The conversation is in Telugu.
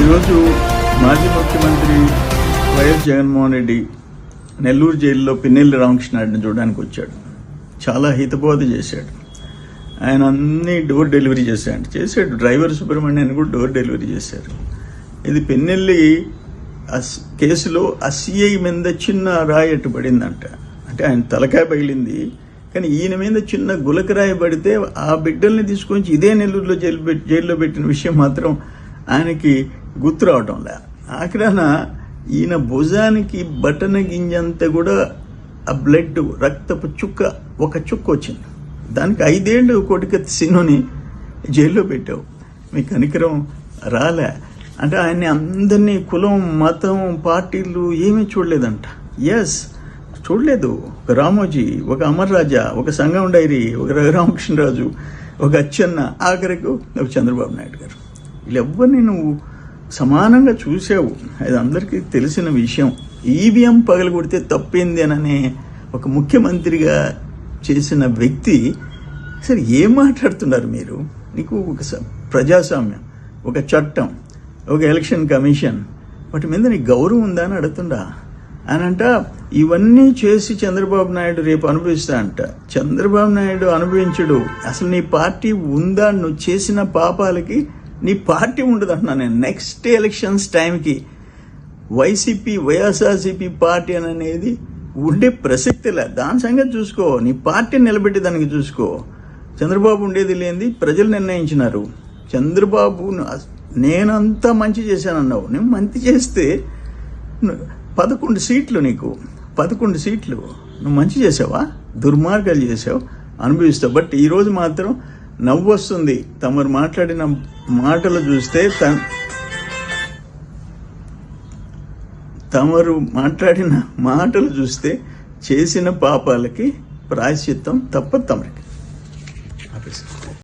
ఈరోజు మాజీ ముఖ్యమంత్రి వైఎస్ జగన్మోహన్ రెడ్డి నెల్లూరు జైల్లో పిన్నెల్లి రామకృష్ణారెడ్డిని చూడడానికి వచ్చాడు. చాలా హితబోధ చేశాడు. ఆయన అన్ని డోర్ డెలివరీ చేశాడు. డ్రైవర్ సుబ్రహ్మణ్యాన్ని కూడా డోర్ డెలివరీ చేశారు. ఇది పిన్నెల్లి కేసులో ఆ సిఐ మీద చిన్న రాయి అట్టు పడిందంట. అంటే ఆయన తలకాయ పగిలింది, కానీ ఈయన మీద చిన్న గులకరాయి పడితే ఆ బిడ్డల్ని తీసుకొచ్చి ఇదే నెల్లూరులో జైల్లో పెట్టిన విషయం మాత్రం ఆయనకి గుర్తు రావటంలే. ఆఖరాన ఈయన భుజానికి బటన గింజంతా కూడా ఆ బ్లడ్ రక్తపు ఒక చుక్క వచ్చింది. దానికి 5 ఏళ్ళు కొటికత్తి సీనుని జైల్లో పెట్టావు. మీ కనికరం రాలే. అంటే ఆయన్ని అందరినీ కులం, మతం, పార్టీలు ఏమీ చూడలేదంట. చూడలేదు. ఒక రామోజీ, ఒక అమర్ రాజా, ఒక సంగం డైరీ, ఒక రఘురామకృష్ణరాజు, ఒక అచ్చెన్న, ఆఖరికి ఒక చంద్రబాబు నాయుడు గారు. వీళ్ళెవ్వరిని నువ్వు సమానంగా చూసావు. అది అందరికీ తెలిసిన విషయం. ఈవీఎం పగలగొడితే తప్పేంది అననే ఒక ముఖ్యమంత్రిగా చేసిన వ్యక్తి సరే ఏం మాట్లాడుతున్నారు మీరు? నీకు ఒక ప్రజాస్వామ్యం, ఒక చట్టం, ఒక ఎలక్షన్ కమిషన్, వాటి మీద నీకు గౌరవం ఉందా అని అడుగుతుండా? అనంట ఇవన్నీ చేసి చంద్రబాబు నాయుడు రేపు అనుభవిస్తా అంట. చంద్రబాబు నాయుడు అనుభవించడు. అసలు నీ పార్టీ ఉందా? నువ్వు చేసిన పాపాలకి నీ పార్టీ ఉండదు అంటున్నా నేను. నెక్స్ట్ ఎలక్షన్స్ టైంకి వైసీపీ, వైఎస్ఆర్సీపీ పార్టీ అనేది ఉండే ప్రసక్తిలే. దాని సంగతి చూసుకో. నీ పార్టీని నిలబెట్టి దానికి చూసుకో. చంద్రబాబు ఉండేది లేనిది ప్రజలు నిర్ణయించినారు. చంద్రబాబు నేనంతా మంచి చేశానన్నావు. నువ్వు మంచి చేస్తే 11 సీట్లు, నీకు 11 సీట్లు. నువ్వు మంచి చేసావా? దుర్మార్గాలు చేసావు, అనుభవిస్తావు. బట్ ఈరోజు మాత్రం నవ్వు వస్తుంది. తమరు మాట్లాడిన మాటలు చూస్తే, చేసిన పాపాలకి ప్రాయశ్చిత్తం తప్పదు తమరికి.